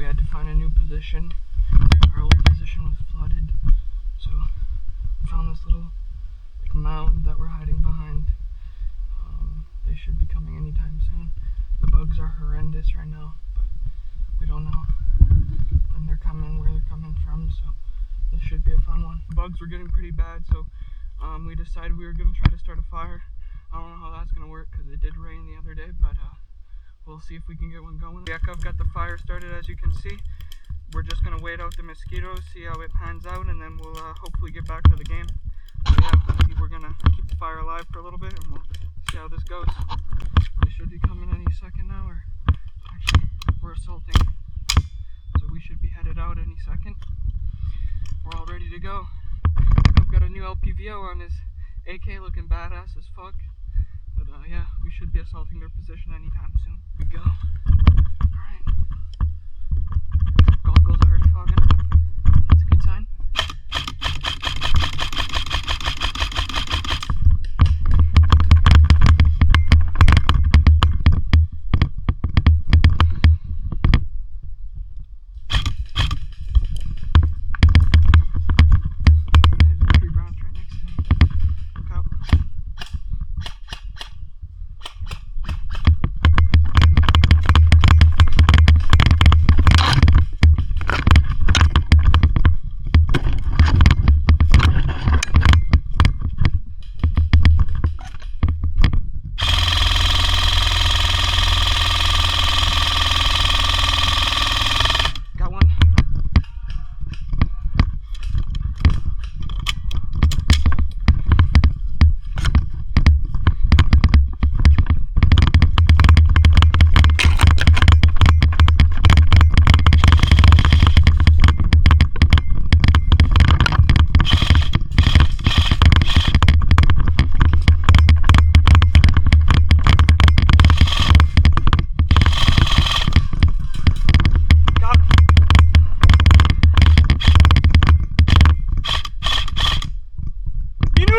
we had to find a new position. Our old position was flooded, so we found this little mound that we're hiding behind. They should be coming anytime soon. The bugs are horrendous right now, but we don't know when they're coming, where they're coming from, so this should be a fun one. The bugs were getting pretty bad, so we decided we were going to try to start a fire. I don't know how that's going to work because it did rain the other day, but we'll see if we can get one going. I've got the fire started, as you can see. We're just going to wait out the mosquitoes, see how it pans out, and then we'll hopefully get back to the game. So yeah, we're going to keep the fire alive for a little bit, and we'll see how this goes. They should be coming any second now, or actually, we're assaulting. So we should be headed out any second. We're all ready to go. I've got a new LPVO on his AK looking badass as fuck. But yeah, we should be assaulting their position anytime soon. Here we go. Alright. Goggles already fogging up. That's a good sign.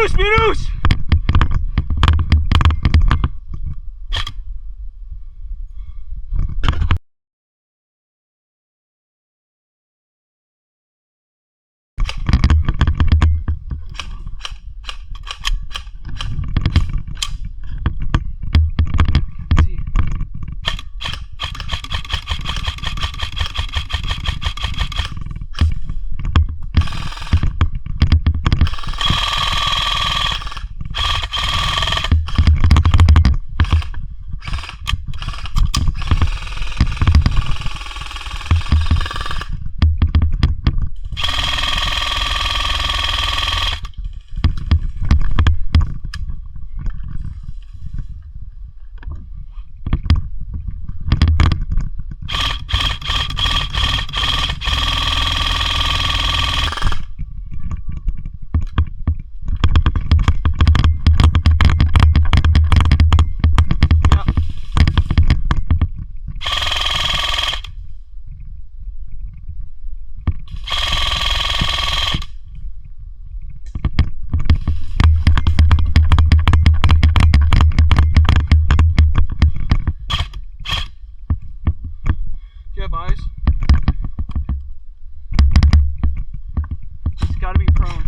Minus! Do you have eyes? It's gotta be prone.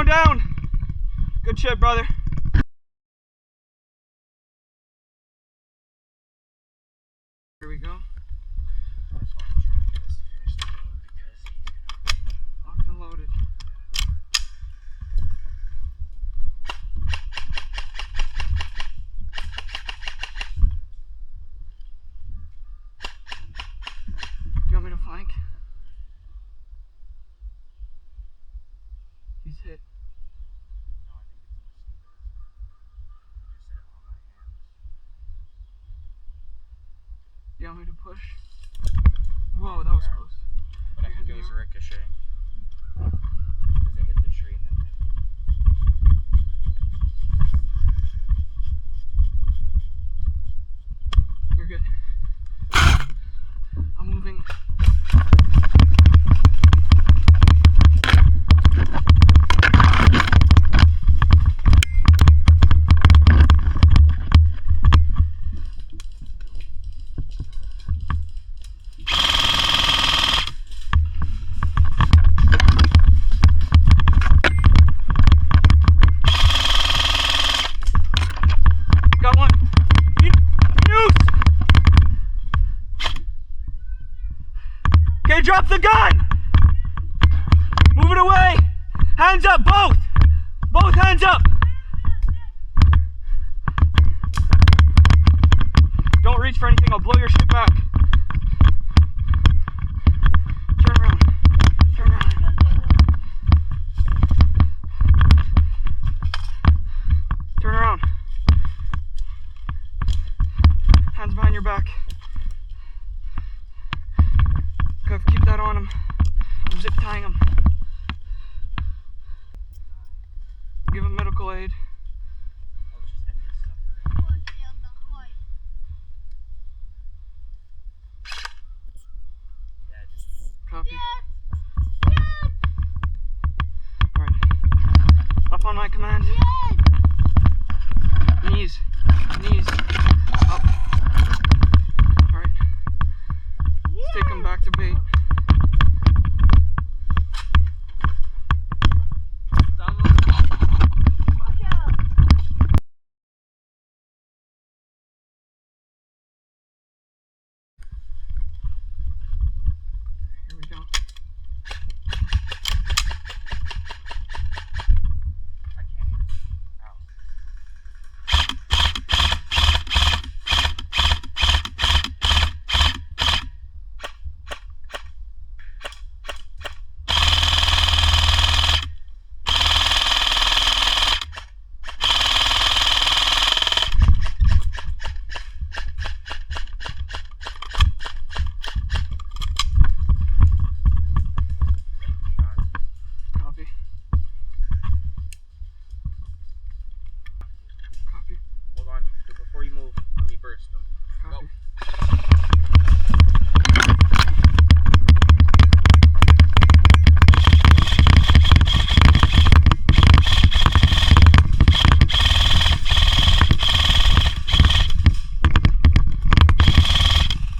Down. Good shit, brother. Here we go. I just want to try and get us to finish the game. me to flank? He's hit. No, I think it's in the sneakers. I just said it on my hands. You want me to push? Whoa, that was close. But I think it was a ricochet. Because it hit the tree and then hit me. You're good. I'm moving. Got one. Okay, drop the gun! Move it away! Hands up, both! Both hands up! Don't reach for anything, I'll blow your shit back. Turn around. Turn around. Turn around. Hands behind your back. Keep that on him. I'm zip tying him. Give him medical aid. I'll just end his suffering. Yeah, just... Copy. Alright. Up on my command. Knees. Knees. Up. Alright. Let's take him back to bait. Here we go. I can't even... Ow. Copy. Copy. Hold on, before you move, let me burst them. Copy.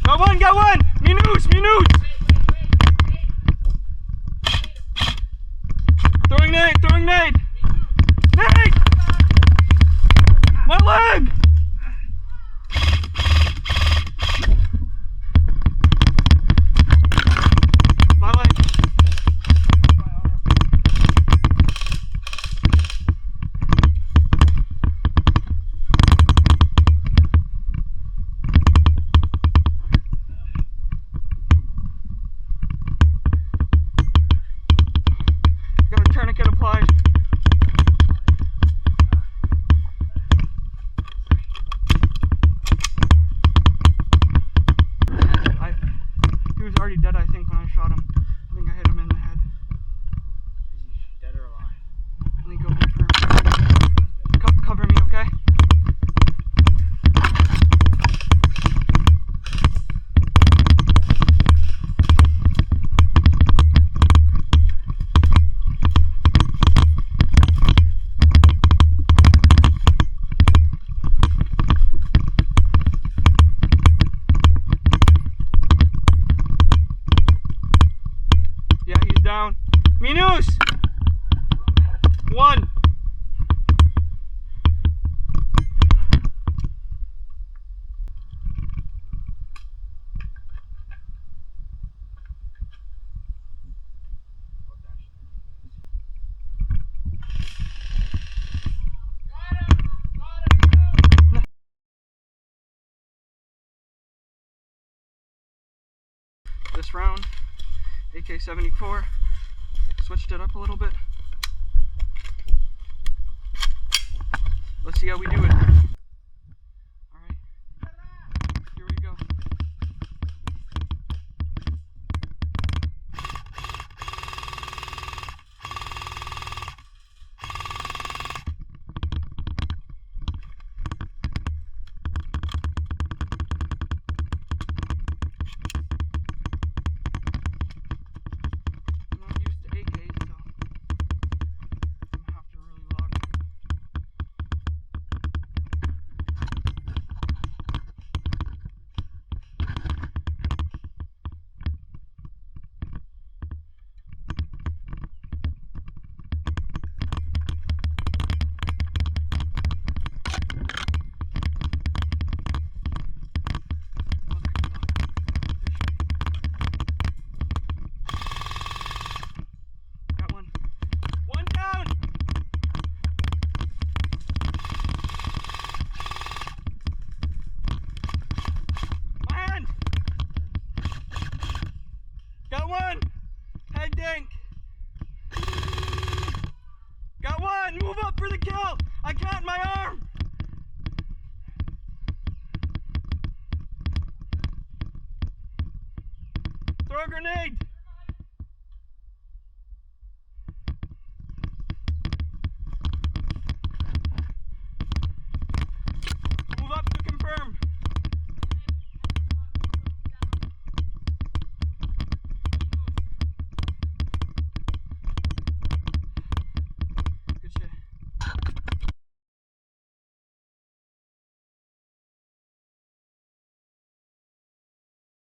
Got one, got one! Minus, minus! Throwing nade, throwing nade! Nade! My leg! My leg. Got a tourniquet applied. He was already dead, I think, when I shot him. I think I hit him in the head. Is he dead or alive? Let me go confirm. Cover me, okay? Yeah, he's down. Minus! One. This round. AK-74. Switched it up a little bit. Let's see how we do it. Alright, here we go. I'm not used to AKs, so I'm gonna have to really lock in. Got one. One down! My hand! Got one! Head dink! Got one! Move up for the kill! I got my arm! Throw a grenade!